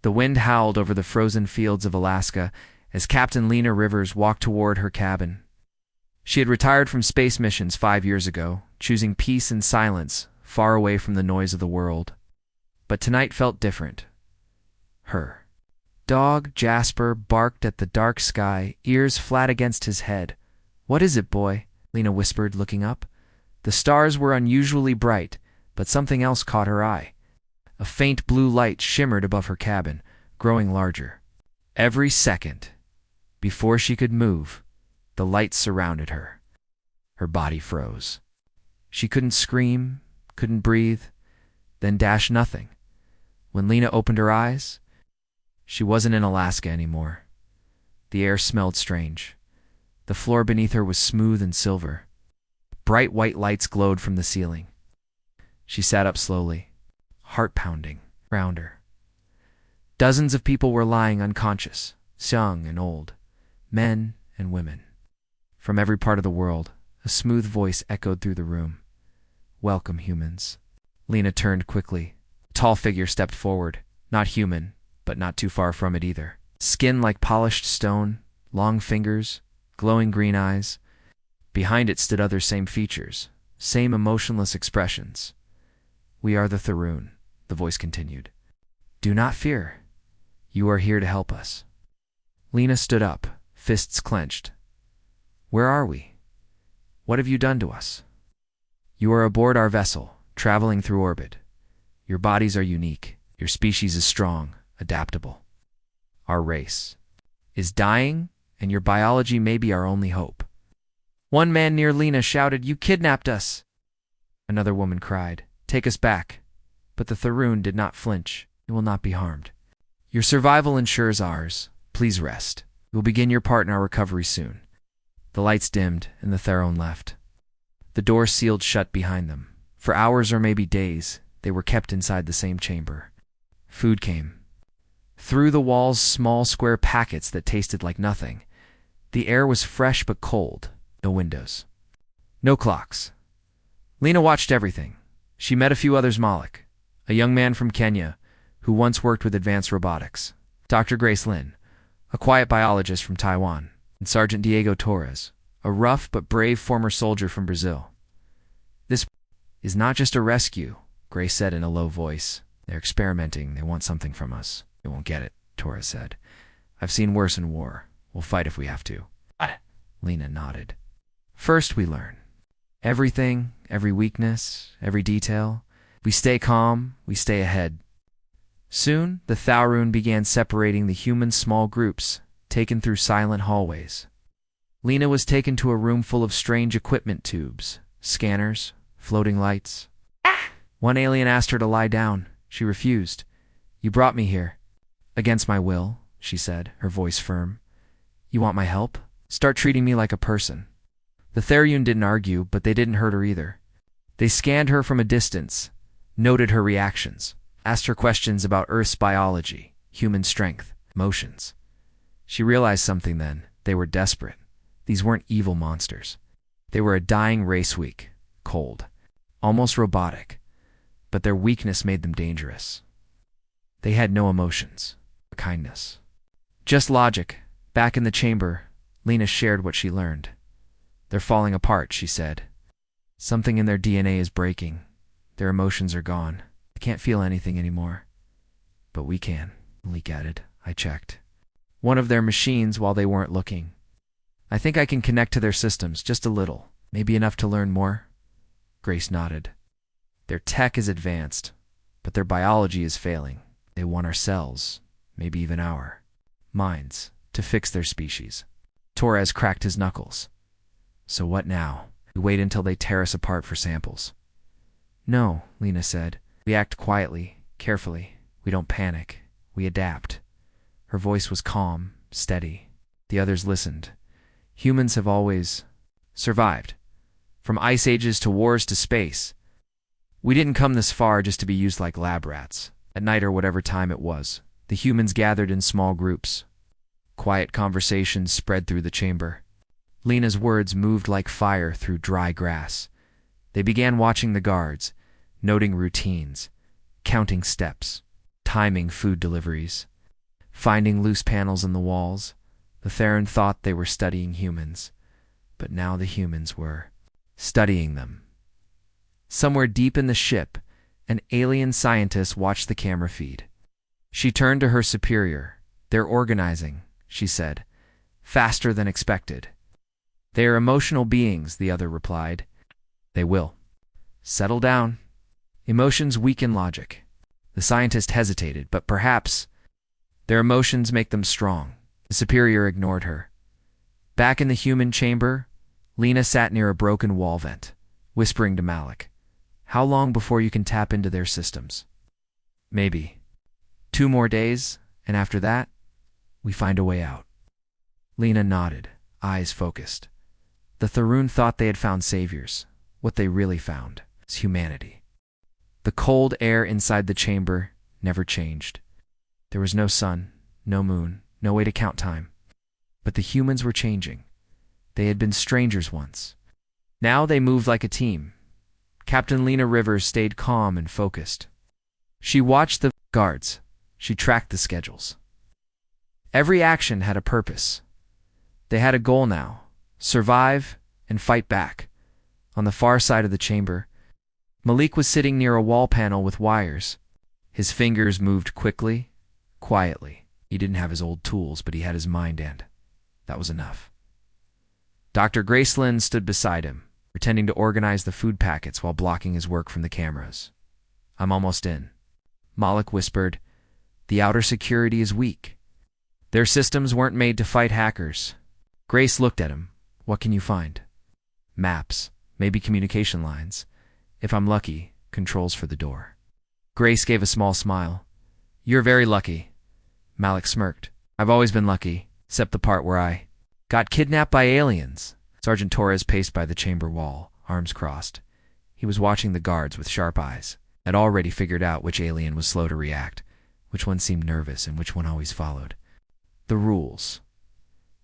The wind howled over the frozen fields of Alaska as Captain Lena Rivers walked toward her cabin. She had retired from space missions 5 years ago, choosing peace and silence, far away from the noise of the world. But tonight felt different. Her dog, Jasper, barked at the dark sky, ears flat against his head. "What is it, boy?" Lena whispered, looking up. The stars were unusually bright, but something else caught her eye. A faint blue light shimmered above her cabin, growing larger. Every second, before she could move, the light surrounded her. Her body froze. She couldn't scream, couldn't breathe, then dash nothing. When Lena opened her eyes, she wasn't in Alaska anymore. The air smelled strange. The floor beneath her was smooth and silver. Bright white lights glowed from the ceiling. She sat up slowly, heart pounding around her. Dozens of people were lying unconscious, young and old, men and women. From every part of the world, a smooth voice echoed through the room. "Welcome, humans." Lena turned quickly. A tall figure stepped forward, not human, but not too far from it either. Skin like polished stone, long fingers, glowing green eyes. Behind it stood other same features, same emotionless expressions. "We are the Tharoon," the voice continued. "Do not fear. You are here to help us." Lena stood up, fists clenched. "Where are we? What have you done to us?" "You are aboard our vessel, traveling through orbit. Your bodies are unique. Your species is strong, adaptable. Our race is dying, and your biology may be our only hope." One man near Lena shouted, "You kidnapped us!" Another woman cried, "Take us back." But the Tharoon did not flinch. "You will not be harmed. Your survival ensures ours. Please rest. We will begin your part in our recovery soon." The lights dimmed, and the Tharoon left. The door sealed shut behind them. For hours or maybe days, they were kept inside the same chamber. Food came. Through the walls, small square packets that tasted like nothing. The air was fresh but cold. No windows. No clocks. Lena watched everything. She met a few others: Malik, a young man from Kenya who once worked with advanced robotics, Dr. Grace Lin, a quiet biologist from Taiwan, and Sergeant Diego Torres, a rough but brave former soldier from Brazil. "This is not just a rescue," Grace said in a low voice. "They're experimenting. They want something from us." "They won't get it," Torres said. "I've seen worse in war. We'll fight if we have to." Lena nodded. "First we learn. Everything, every weakness, every detail. We stay calm, we stay ahead." Soon, the Tharoon began separating the humans small groups, taken through silent hallways. Lena was taken to a room full of strange equipment tubes, scanners, floating lights. One alien asked her to lie down. She refused. "You brought me here." "Against my will," she said, her voice firm. "You want my help? Start treating me like a person." The Tharoon didn't argue, but they didn't hurt her either. They scanned her from a distance, noted her reactions, asked her questions about Earth's biology, human strength, emotions. She realized something then. They were desperate. These weren't evil monsters. They were a dying race, weak, cold, almost robotic, but their weakness made them dangerous. They had no emotions, or kindness. Just logic. Back in the chamber, Lena shared what she learned. "They're falling apart," she said. "Something in their DNA is breaking. Their emotions are gone. I can't feel anything anymore." "But we can," Malik added. "I checked one of their machines while they weren't looking. I think I can connect to their systems, just a little. Maybe enough to learn more." Grace nodded. "Their tech is advanced, but their biology is failing. They want our cells, maybe even our minds, to fix their species." Torres cracked his knuckles. "So what now? We wait until they tear us apart for samples?" "No," Lena said. "We act quietly, carefully. We don't panic. We adapt." Her voice was calm, steady. The others listened. "Humans have always survived. From ice ages to wars to space. We didn't come this far just to be used like lab rats. At night or whatever time it was, the humans gathered in small groups. Quiet conversations spread through the chamber. Lena's words moved like fire through dry grass. They began watching the guards, noting routines, counting steps, timing food deliveries. finding loose panels in the walls. The Theron thought they were studying humans, but now the humans were studying them. Somewhere deep in the ship, an alien scientist watched the camera feed. She turned to her superior. "They're organizing," she said, "faster than expected." "They are emotional beings," the other replied. "They will. Settle down. Emotions weaken logic." The scientist hesitated, but perhaps their emotions make them strong. The superior ignored her. Back in the human chamber, Lena sat near a broken wall vent, whispering to Malik, "How long before you can tap into their systems?" "Maybe 2 more days, and after that, we find a way out." Lena nodded, eyes focused. The Tharoon thought they had found saviors. What they really found was humanity. The cold air inside the chamber never changed. There was no sun, no moon, no way to count time. But the humans were changing. They had been strangers once. Now they moved like a team. Captain Lena Rivers stayed calm and focused. She watched the guards. She tracked the schedules. Every action had a purpose. They had a goal now: survive and fight back. On the far side of the chamber, Malik was sitting near a wall panel with wires. His fingers moved quickly, quietly. He didn't have his old tools, but he had his mind, and that was enough. Dr. Gracelyn stood beside him, pretending to organize the food packets while blocking his work from the cameras. "I'm almost in," Malik whispered. "The outer security is weak. Their systems weren't made to fight hackers." Grace looked at him. "What can you find?" "Maps, maybe communication lines. If I'm lucky, controls for the door." Grace gave a small smile. "You're very lucky." Malik smirked. "I've always been lucky, except the part where I got kidnapped by aliens." Sergeant Torres paced by the chamber wall, arms crossed. He was watching the guards with sharp eyes. Had already figured out which alien was slow to react, which one seemed nervous, and which one always followed. The rules.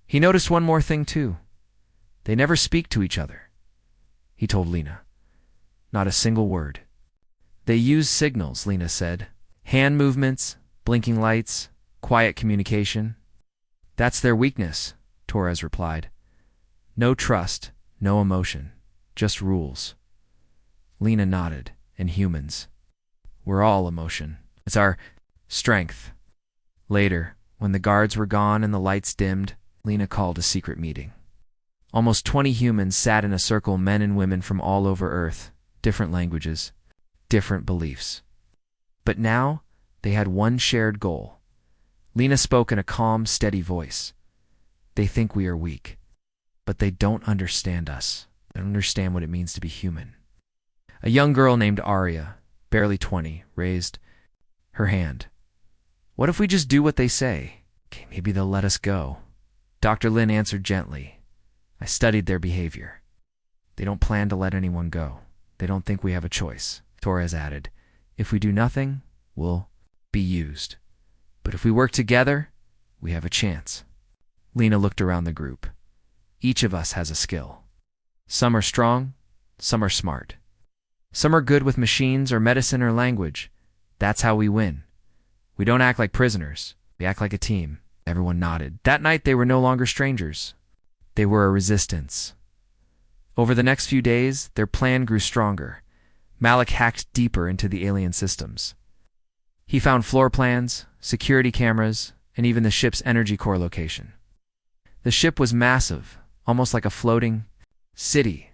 He noticed one more thing, too. They never speak to each other. He told Lena. Not a single word. "They use signals," Lena said. "Hand movements, blinking lights, quiet communication." "That's their weakness," Torres replied. "No trust, no emotion, just rules." Lena nodded. "And humans. We're all emotion. It's our strength." Later, when the guards were gone and the lights dimmed, Lena called a secret meeting. Almost 20 humans sat in a circle, men and women from all over Earth, different languages, different beliefs. But now, they had one shared goal. Lena spoke in a calm, steady voice. "They think we are weak, but they don't understand us. They don't understand what it means to be human." A young girl named Arya, barely 20, raised her hand. "What if we just do what they say? Okay, maybe they'll let us go." Dr. Lin answered gently. "I studied their behavior. They don't plan to let anyone go. They don't think we have a choice." Torres added, "If we do nothing, we'll be used. But if we work together, we have a chance." Lena looked around the group. "Each of us has a skill. Some are strong, some are smart. Some are good with machines or medicine or language. That's how we win. We don't act like prisoners. We act like a team." Everyone nodded. That night they were no longer strangers. They were a resistance. Over the next few days, their plan grew stronger. Malik hacked deeper into the alien systems. He found floor plans, security cameras, and even the ship's energy core location. The ship was massive, almost like a floating city,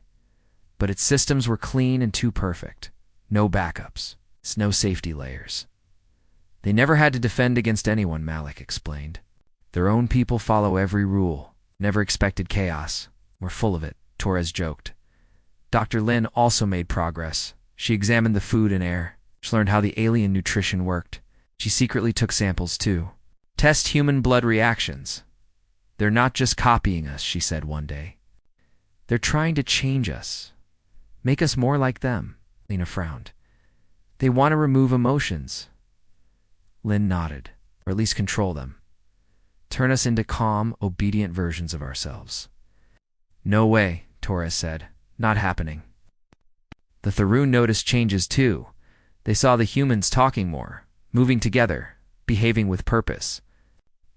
but its systems were clean and too perfect. No backups, no safety layers. They never had to defend against anyone, Malik explained. Their own people follow every rule. Never expected chaos. We're full of it, Torres joked. Dr. Lin also made progress. She examined the food and air. She learned how the alien nutrition worked. She secretly took samples too. "Test human blood reactions. They're not just copying us," she said one day. "They're trying to change us. Make us more like them." Lena frowned. "They want to remove emotions." Lin nodded, or at least control them. "Turn us into calm, obedient versions of ourselves." "No way," Torres said. "Not happening." The Tharoon noticed changes too. They saw the humans talking more, moving together, behaving with purpose.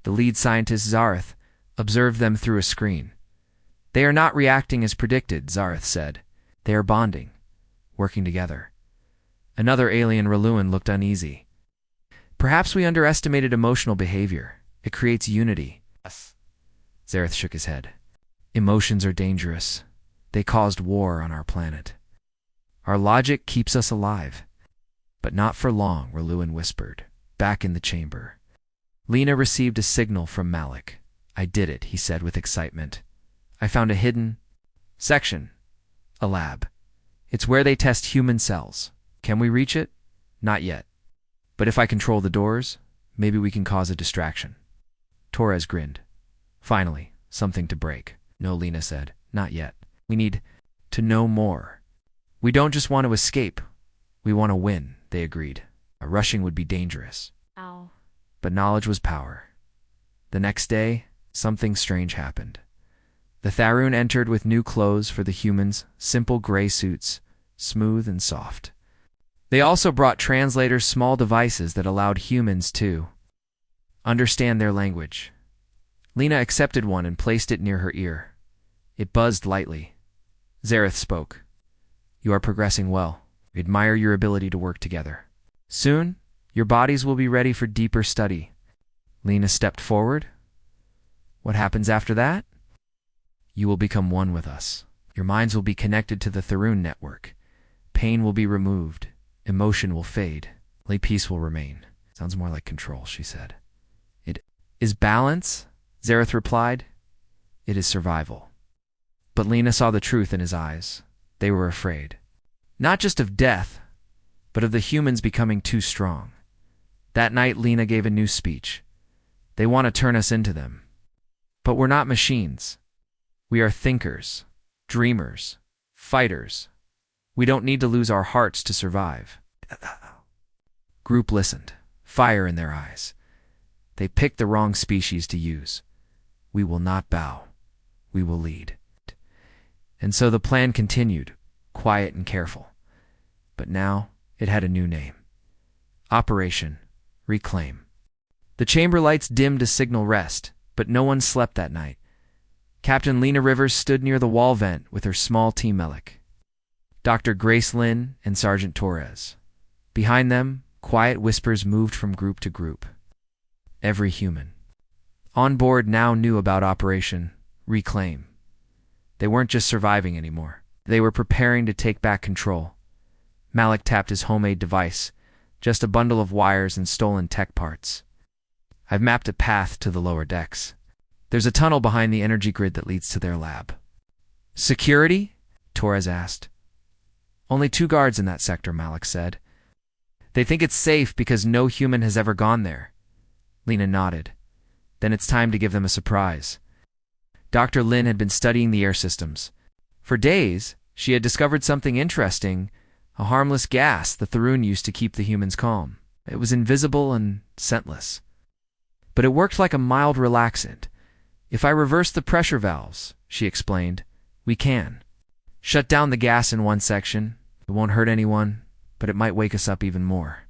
The lead scientist, Zareth, observed them through a screen. They are not reacting as predicted, Zareth said. They are bonding, working together. Another alien, Raluan, looked uneasy. Perhaps we underestimated emotional behavior. It creates unity. Zareth shook his head. Emotions are dangerous. They caused war on our planet. Our logic keeps us alive. But not for long, Raluan whispered, back in the chamber. Lena received a signal from Malik. I did it, he said with excitement. I found a hidden section. A lab. It's where they test human cells. Can we reach it? Not yet. But if I control the doors, maybe we can cause a distraction. Torres grinned. Finally, something to break. No, Lena said. Not yet. We need to know more. We don't just want to escape. We want to win, they agreed. Rushing would be dangerous. Ow. But knowledge was power. The next day, something strange happened. The Tharun entered with new clothes for the humans, simple gray suits, smooth and soft. They also brought translators, small devices that allowed humans to understand their language. Lena accepted one and placed it near her ear. It buzzed lightly. Zareth spoke. You are progressing well. We admire your ability to work together. Soon, your bodies will be ready for deeper study. Lena stepped forward. What happens after that? You will become one with us. Your minds will be connected to the Tharun network. Pain will be removed. Emotion will fade. Only peace will remain. Sounds more like control, she said. It is balance, Zareth replied. It is survival. But Lena saw the truth in his eyes. They were afraid. Not just of death, but of the humans becoming too strong. That night, Lena gave a new speech. They want to turn us into them. But we're not machines. We are thinkers, dreamers, fighters. We don't need to lose our hearts to survive. Group listened, fire in their eyes. They picked the wrong species to use. We will not bow. We will lead. And so the plan continued, quiet and careful. But now it had a new name. Operation Reclaim. The chamber lights dimmed to signal rest, but no one slept that night. Captain Lena Rivers stood near the wall vent with her small team Melick, Dr. Grace Lynn, and Sergeant Torres. Behind them, quiet whispers moved from group to group. Every human on board now knew about Operation Reclaim. They weren't just surviving anymore. They were preparing to take back control. Malik tapped his homemade device, just a bundle of wires and stolen tech parts. I've mapped a path to the lower decks. There's a tunnel behind the energy grid that leads to their lab. Security? Torres asked. Only 2 guards in that sector, Malik said. They think it's safe because no human has ever gone there. Lena nodded. Then it's time to give them a surprise. Dr. Lin had been studying the air systems. For days, she had discovered something interesting, a harmless gas the Tharun used to keep the humans calm. It was invisible and scentless. But it worked like a mild relaxant. If I reverse the pressure valves, she explained, we can. Shut down the gas in one section. It won't hurt anyone, but it might wake us up even more.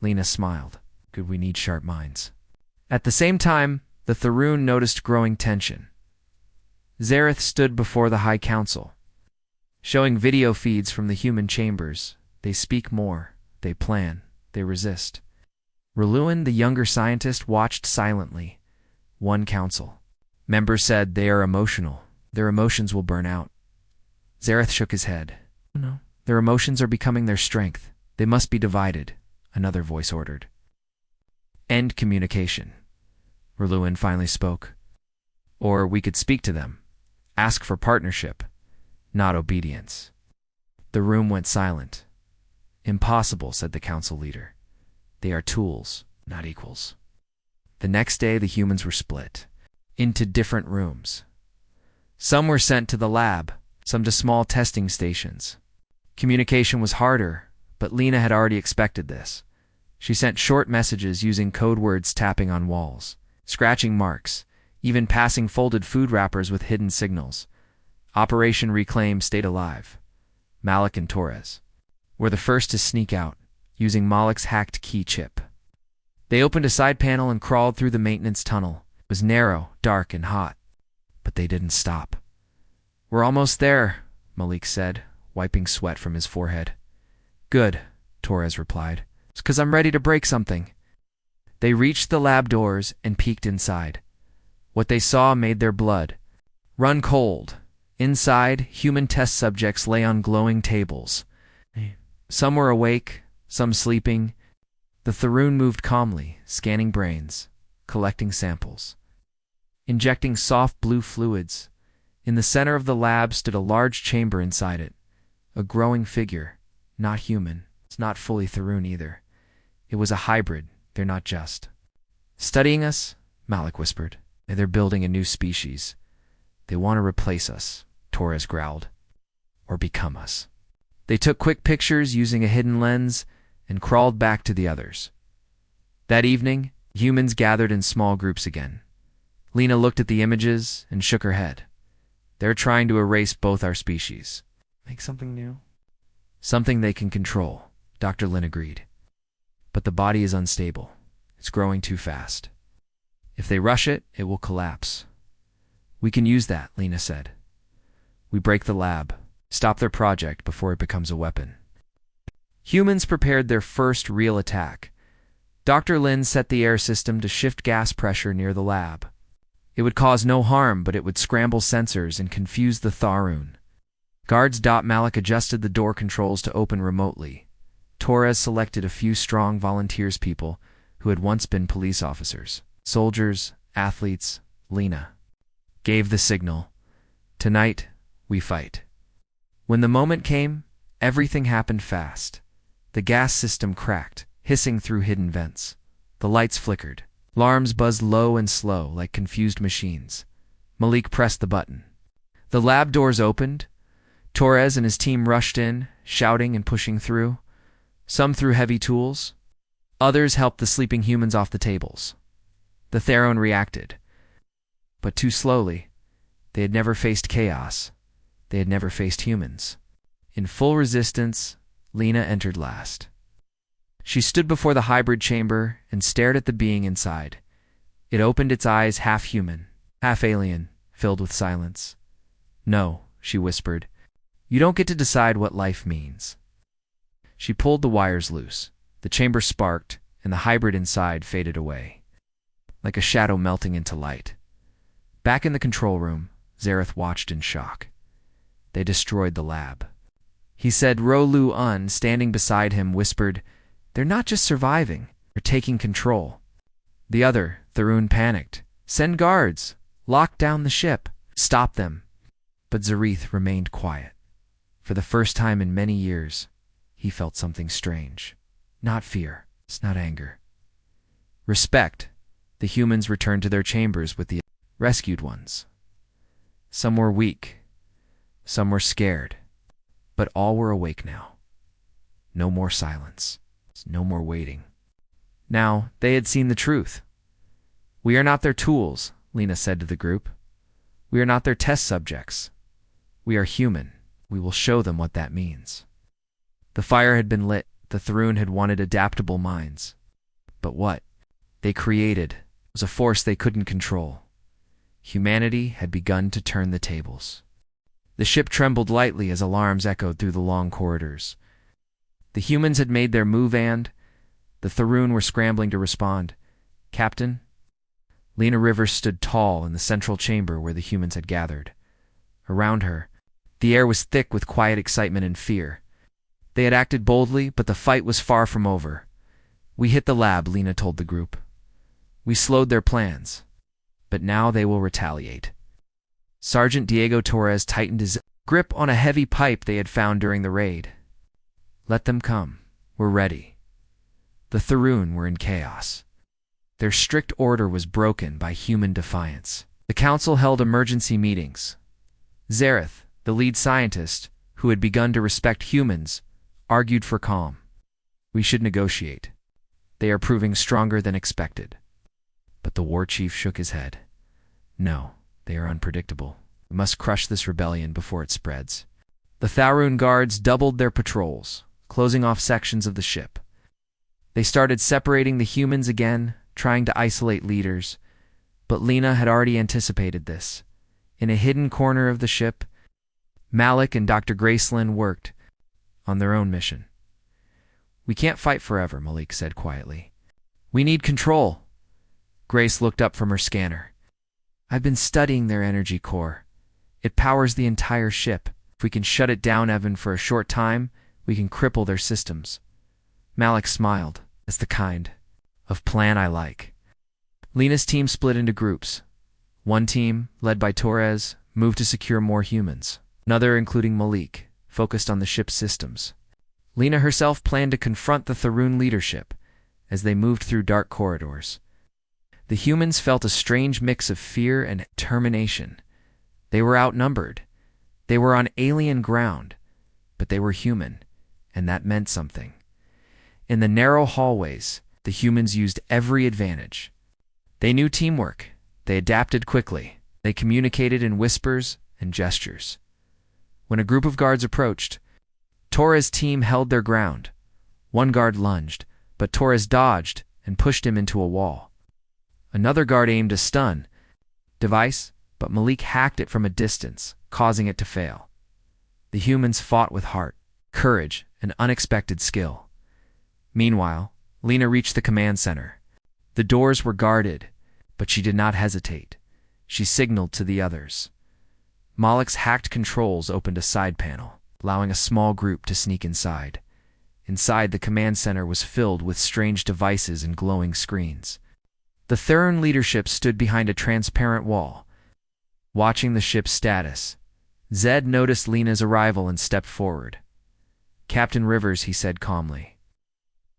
Lena smiled. Good, we need sharp minds. At the same time, the Tharun noticed growing tension. Zareth stood before the High Council, showing video feeds from the human chambers. They speak more, they plan, they resist. Raluan, the younger scientist, watched silently. One council. Members said they are emotional. Their emotions will burn out. Zareth shook his head. No, their emotions are becoming their strength. They must be divided, another voice ordered. End communication. Raluan finally spoke. Or we could speak to them. Ask for partnership, not obedience. The room went silent. Impossible, said the council leader. They are tools, not equals. The next day, the humans were split into different rooms. Some were sent to the lab, some to small testing stations. Communication was harder, but Lena had already expected this. She sent short messages using code words, tapping on walls, scratching marks, even passing folded food wrappers with hidden signals. Operation Reclaim stayed alive. Malik and Torres were the first to sneak out, using Malik's hacked key chip. They opened a side panel and crawled through the maintenance tunnel. It was narrow, dark, and hot. But they didn't stop. "We're almost there," Malik said, wiping sweat from his forehead. "Good," Torres replied. "It's 'cause I'm ready to break something." They reached the lab doors and peeked inside. What they saw made their blood run cold. Inside, human test subjects lay on glowing tables. Some were awake, some sleeping. The Tharoon moved calmly, scanning brains, collecting samples, injecting soft blue fluids. In the center of the lab stood a large chamber inside it. A growing figure, not human. It's not fully Tharoon either. It was a hybrid. They're not just studying us, Malik whispered. They're building a new species. They want to replace us, Torres growled, or become us. They took quick pictures using a hidden lens and crawled back to the others. That evening, humans gathered in small groups again. Lena looked at the images and shook her head. They're trying to erase both our species. Make something new? Something they can control, Dr. Lin agreed. But the body is unstable. It's growing too fast. If they rush it, it will collapse. We can use that, Lena said. We break the lab, stop their project before it becomes a weapon. Humans prepared their first real attack. Dr. Lin set the air system to shift gas pressure near the lab. It would cause no harm, but it would scramble sensors and confuse the Tharoon. Guards. Malik adjusted the door controls to open remotely. Torres selected a few strong volunteers people who had once been police officers, soldiers, athletes. Lena gave the signal. Tonight, we fight. When the moment came, everything happened fast. The gas system cracked, hissing through hidden vents. The lights flickered. Alarms buzzed low and slow like confused machines. Malik pressed the button. The lab doors opened. Torres and his team rushed in, shouting and pushing through. Some threw heavy tools. Others helped the sleeping humans off the tables. The Tharoon reacted. But too slowly. They had never faced chaos. They had never faced humans. In full resistance, Lena entered last. She stood before the hybrid chamber and stared at the being inside. It opened its eyes, half human, half alien, filled with silence. "No," she whispered. "You don't get to decide what life means." She pulled the wires loose. The chamber sparked, and the hybrid inside faded away, like a shadow melting into light. Back in the control room, Zareth watched in shock. They destroyed the lab. He said. Lu-Un, standing beside him, whispered, "They're not just surviving, they're taking control." The other, Tharoon, panicked. "Send guards! Lock down the ship! Stop them!" But Zareth remained quiet. For the first time in many years, he felt something strange. Not fear, it's not anger. Respect. The humans returned to their chambers with the rescued ones. Some were weak, some were scared, but all were awake now. No more silence, no more waiting. Now they had seen the truth. "We are not their tools," Lena said to the group. "We are not their test subjects. We are human. We will show them what that means." The fire had been lit. The Tharoon had wanted adaptable minds. But what they created was a force they couldn't control. Humanity had begun to turn the tables. The ship trembled lightly as alarms echoed through the long corridors. The humans had made their move and the Tharoon were scrambling to respond. "Captain?" Lena Rivers stood tall in the central chamber where the humans had gathered. Around her, the air was thick with quiet excitement and fear. They had acted boldly, but the fight was far from over. "We hit the lab," Lena told the group. "We slowed their plans. But now they will retaliate." Sergeant Diego Torres tightened his grip on a heavy pipe they had found during the raid. "Let them come. We're ready." The Tharoon were in chaos. Their strict order was broken by human defiance. The council held emergency meetings. Zareth, the lead scientist, who had begun to respect humans, argued for calm. "We should negotiate. They are proving stronger than expected." But the war chief shook his head. "No, they are unpredictable. We must crush this rebellion before it spreads." The Tharoon guards doubled their patrols, closing off sections of the ship. They started separating the humans again, trying to isolate leaders. But Lena had already anticipated this. In a hidden corner of the ship, Malik and Dr. Gracelyn worked on their own mission. "We can't fight forever," Malik said quietly. "We need control." Grace looked up from her scanner. "I've been studying their energy core. It powers the entire ship. If we can shut it down, Evan, for a short time, we can cripple their systems." Malik smiled. "That's the kind of plan I like." Lena's team split into groups. One team, led by Torres, moved to secure more humans. Another, including Malik, focused on the ship's systems. Lena herself planned to confront the Tharoon leadership as they moved through dark corridors. The humans felt a strange mix of fear and determination. They were outnumbered. They were on alien ground, but they were human, and that meant something. In the narrow hallways, the humans used every advantage. They knew teamwork. They adapted quickly. They communicated in whispers and gestures. When a group of guards approached, Torres' team held their ground. One guard lunged, but Torres dodged and pushed him into a wall. Another guard aimed a stun device, but Malik hacked it from a distance, causing it to fail. The humans fought with heart, courage, and unexpected skill. Meanwhile, Lena reached the command center. The doors were guarded, but she did not hesitate. She signaled to the others. Malik's hacked controls opened a side panel, allowing a small group to sneak inside. Inside, the command center was filled with strange devices and glowing screens. The Tharoon leadership stood behind a transparent wall, watching the ship's status. Zed noticed Lena's arrival and stepped forward. "Captain Rivers," he said calmly,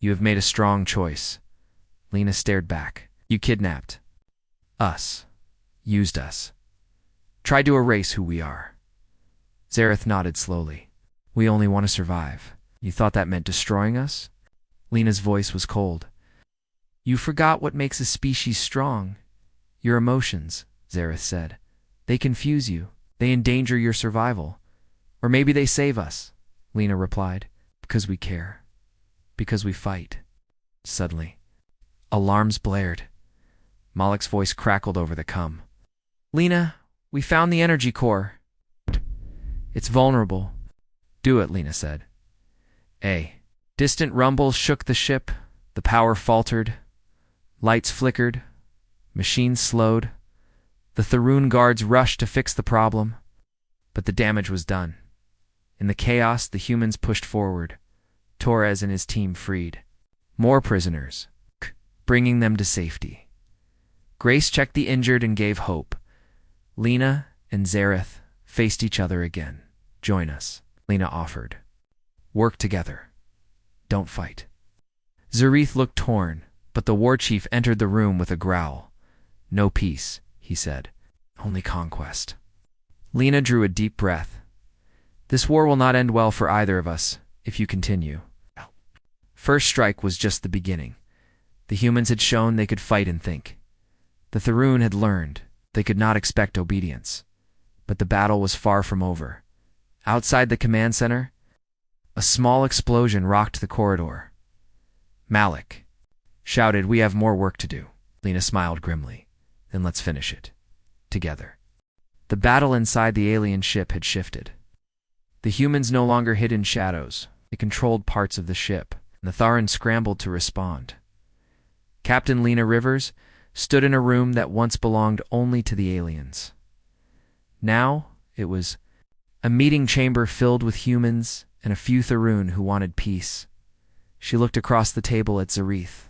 "you have made a strong choice." Lena stared back. "You kidnapped us, used us, tried to erase who we are." Zareth nodded slowly. "We only want to survive. You thought that meant destroying us?" Lena's voice was cold. "You forgot what makes a species strong. Your emotions," Zareth said. "They confuse you. They endanger your survival. Or maybe they save us," Lena replied. "Because we care. Because we fight." Suddenly, alarms blared. Malik's voice crackled over the comm. "Lena, we found the energy core. It's vulnerable." "Do it," Lena said. Distant rumbles shook the ship. The power faltered. Lights flickered. Machines slowed. The Tharoon guards rushed to fix the problem. But the damage was done. In the chaos, the humans pushed forward. Torres and his team freed more prisoners, bringing them to safety. Grace checked the injured and gave hope. Lena and Zareth faced each other again. "Join us," Lena offered. "Work together. Don't fight." Zareth looked torn, but the war chief entered the room with a growl. "No peace," he said. "Only conquest." Lena drew a deep breath. "This war will not end well for either of us, if you continue." First Strike was just the beginning. The humans had shown they could fight and think. The Tharoon had learned they could not expect obedience. But the battle was far from over. Outside the command center, a small explosion rocked the corridor. Malik shouted, "We have more work to do." Lena smiled grimly. "Then let's finish it. Together." The battle inside the alien ship had shifted. The humans no longer hid in shadows. They controlled parts of the ship, and the Tharoon scrambled to respond. Captain Lena Rivers stood in a room that once belonged only to the aliens. Now it was a meeting chamber filled with humans and a few Tharoon who wanted peace. She looked across the table at Zareth,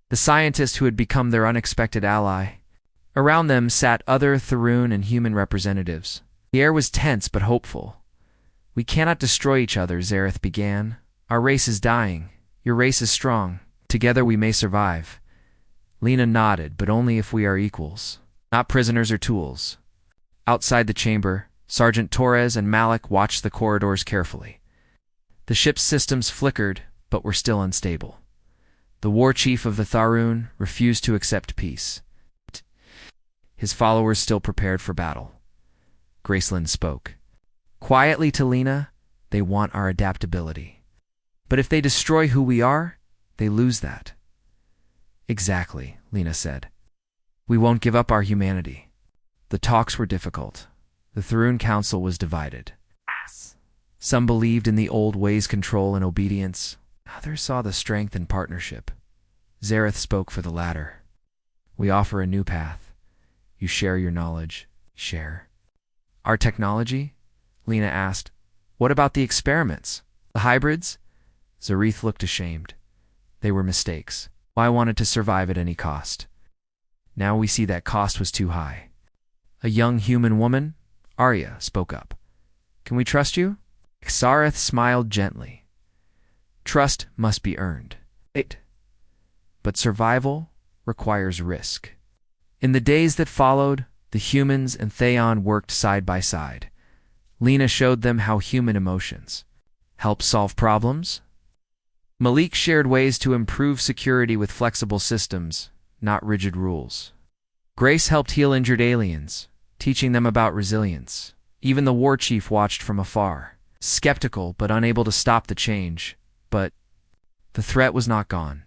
the scientist who had become their unexpected ally. Around them sat other Tharoon and human representatives. The air was tense but hopeful. "We cannot destroy each other," Zareth began. "Our race is dying. Your race is strong. Together we may survive." Lena nodded, "But only if we are equals, not prisoners or tools." Outside the chamber, Sergeant Torres and Malik watched the corridors carefully. The ship's systems flickered, but were still unstable. The war chief of the Tharoon refused to accept peace. His followers still prepared for battle. Gracelyn spoke. "Quietly to Lena, they want our adaptability. But if they destroy who we are, they lose that. Exactly, Lena said. We won't give up our humanity. The talks were difficult. The Thrun Council was divided. Some believed in the old ways, control and obedience. Others saw the strength in partnership. Zareth spoke for the latter. We offer a new path. You share your knowledge. Share. Our technology? Lena asked. What about the experiments? The hybrids? Zareth looked ashamed. They were mistakes. I wanted to survive at any cost. Now we see that cost was too high. A young human woman, Arya, spoke up. Can we trust you? Zareth smiled gently. Trust must be earned. But survival requires risk. In the days that followed, the humans and Theon worked side by side. Lena showed them how human emotions help solve problems. Malik shared ways to improve security with flexible systems, not rigid rules. Grace helped heal injured aliens, teaching them about resilience. Even the war chief watched from afar, skeptical but unable to stop the change. But the threat was not gone.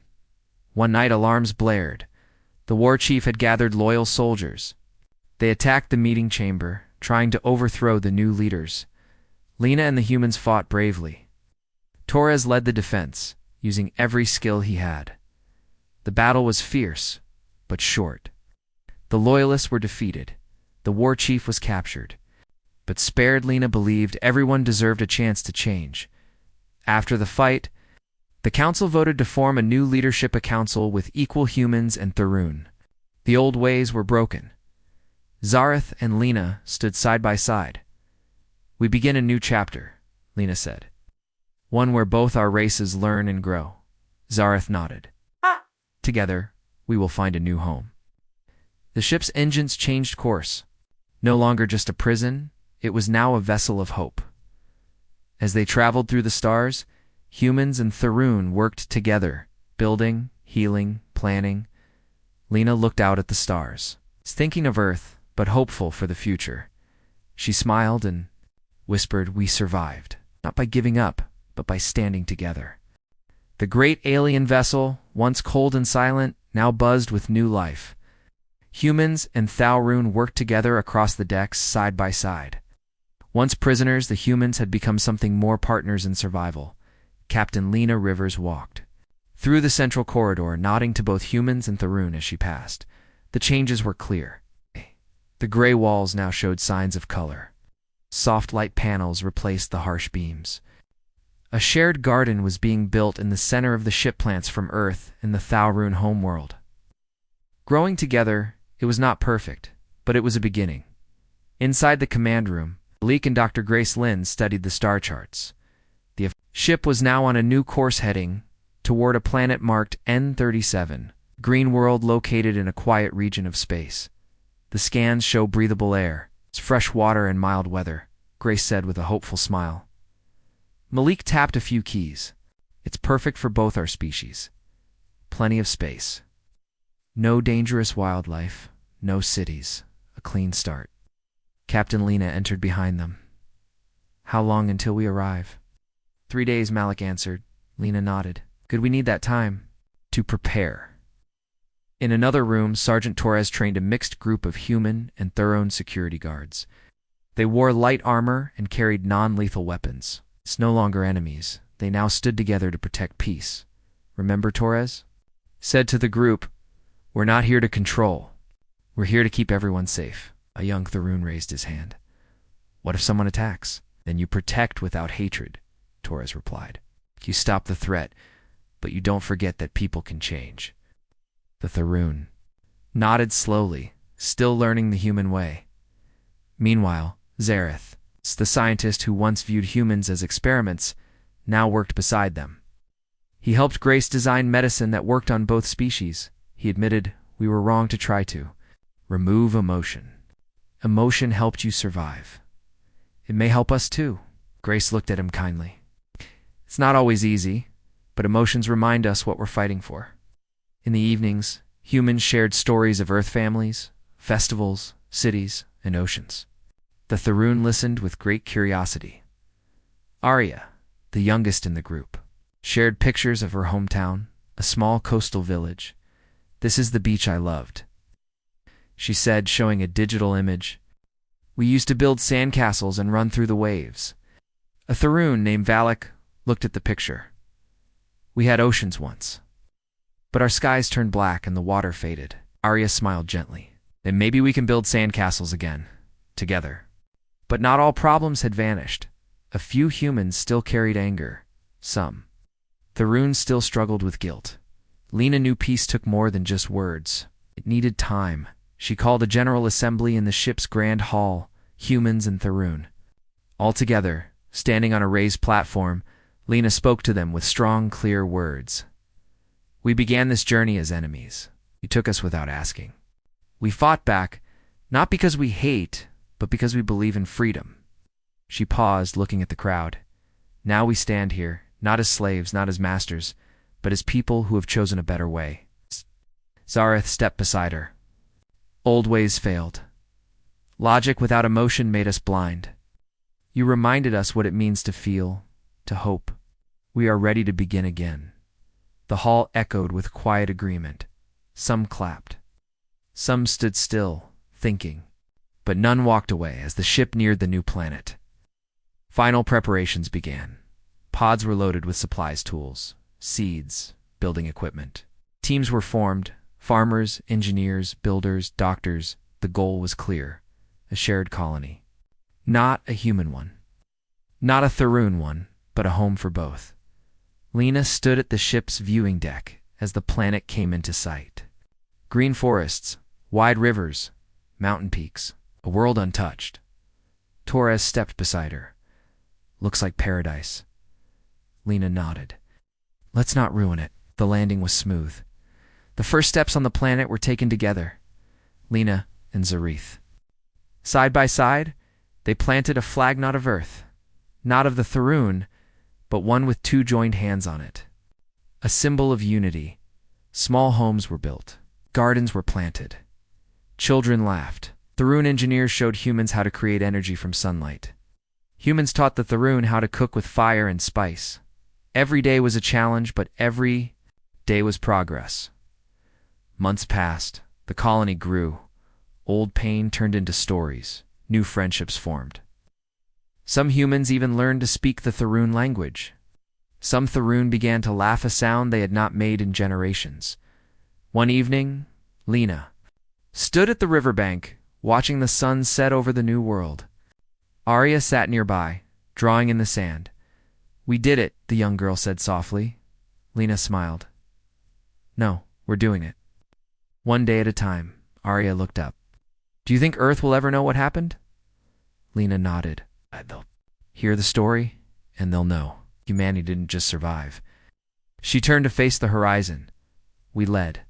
One night alarms blared. The war chief had gathered loyal soldiers. They attacked the meeting chamber, trying to overthrow the new leaders. Lena and the humans fought bravely. Torres led the defense, using every skill he had. The battle was fierce, but short. The loyalists were defeated. The war chief was captured. But spared, Lena believed everyone deserved a chance to change. After the fight, the council voted to form a new leadership council with equal humans and Thrun. The old ways were broken. Zareth and Lena stood side by side. We begin a new chapter, Lena said. One where both our races learn and grow. Zareth nodded. Together, we will find a new home. The ship's engines changed course. No longer just a prison, it was now a vessel of hope. As they traveled through the stars, humans and Thrun worked together, building, healing, planning. Lena looked out at the stars, thinking of Earth, but hopeful for the future. She smiled and whispered, we survived, not by giving up, but by standing together. The great alien vessel, once cold and silent, now buzzed with new life. Humans and Thrun worked together across the decks side by side. Once prisoners, the humans had become something more, partners in survival. Captain Lena Rivers walked through the central corridor, nodding to both humans and Thrun as she passed. The changes were clear. The gray walls now showed signs of color. Soft light panels replaced the harsh beams. A shared garden was being built in the center of the ship, plants from Earth and the Thrun homeworld. Growing together, it was not perfect, but it was a beginning. Inside the command room, Malik and Dr. Grace Lynn studied the star charts. The ship was now on a new course, heading toward a planet marked N37, green world located in a quiet region of space. The scans show breathable air, fresh water and mild weather, Grace said with a hopeful smile. Malik tapped a few keys. It's perfect for both our species. Plenty of space. No dangerous wildlife, no cities, a clean start. Captain Lena entered behind them. How long until we arrive? 3 days, Malik answered. Lena nodded. Good, we need that time to prepare. In another room, Sergeant Torres trained a mixed group of human and Thrun security guards. They wore light armor and carried non-lethal weapons. It's no longer enemies. They now stood together to protect peace. Remember, Torres said to the group, we're not here to control. We're here to keep everyone safe. A young Thrun raised his hand. What if someone attacks? Then you protect without hatred, Torres replied. You stop the threat, but you don't forget that people can change. The Thrun nodded slowly, still learning the human way. Meanwhile, Zareth, the scientist who once viewed humans as experiments, now worked beside them. He helped Grace design medicine that worked on both species. He admitted, we were wrong to try to remove emotion. Emotion helped you survive. It may help us too. Grace looked at him kindly. It's not always easy, but emotions remind us what we're fighting for. In the evenings, humans shared stories of Earth families, festivals, cities, and oceans. The Thrun listened with great curiosity. Arya, the youngest in the group, shared pictures of her hometown, a small coastal village. This is the beach I loved, she said, showing a digital image. We used to build sandcastles and run through the waves. A Tharoon named Valak looked at the picture. We had oceans once, but our skies turned black and the water faded. Arya smiled gently. Then maybe we can build sandcastles again, together. But not all problems had vanished. A few humans still carried anger. Some. Tharoon still struggled with guilt. Lena knew peace took more than just words. It needed time. She called a general assembly in the ship's grand hall, humans and Tharoon. All together, standing on a raised platform, Lena spoke to them with strong, clear words. We began this journey as enemies. You took us without asking. We fought back, not because we hate, but because we believe in freedom. She paused, looking at the crowd. Now we stand here, not as slaves, not as masters, but as people who have chosen a better way. Zareth stepped beside her. Old ways failed. Logic without emotion made us blind. You reminded us what it means to feel, to hope. We are ready to begin again. The hall echoed with quiet agreement. Some clapped. Some stood still, thinking. But none walked away as the ship neared the new planet. Final preparations began. Pods were loaded with supplies, tools, seeds, building equipment. Teams were formed. Farmers, engineers, builders, doctors. The goal was clear. A shared colony. Not a human one. Not a Tharoon one, but a home for both. Lena stood at the ship's viewing deck as the planet came into sight. Green forests, wide rivers, mountain peaks, a world untouched. Torres stepped beside her. Looks like paradise. Lena nodded. Let's not ruin it. The landing was smooth. The first steps on the planet were taken together. Lena and Zareth. Side by side, they planted a flag not of Earth, not of the Tharoon, but one with two joined hands on it. A symbol of unity. Small homes were built. Gardens were planted. Children laughed. Tharoon engineers showed humans how to create energy from sunlight. Humans taught the Tharoon how to cook with fire and spice. Every day was a challenge, but every day was progress. Months passed. The colony grew. Old pain turned into stories. New friendships formed. Some humans even learned to speak the Tharoon language. Some Tharoon began to laugh, a sound they had not made in generations. One evening, Lena stood at the riverbank, watching the sun set over the new world. Arya sat nearby, drawing in the sand. We did it, the young girl said softly. Lena smiled. No, we're doing it. One day at a time. Arya looked up. Do you think Earth will ever know what happened? Lena nodded. They'll hear the story, and they'll know. Humanity didn't just survive. She turned to face the horizon. We led.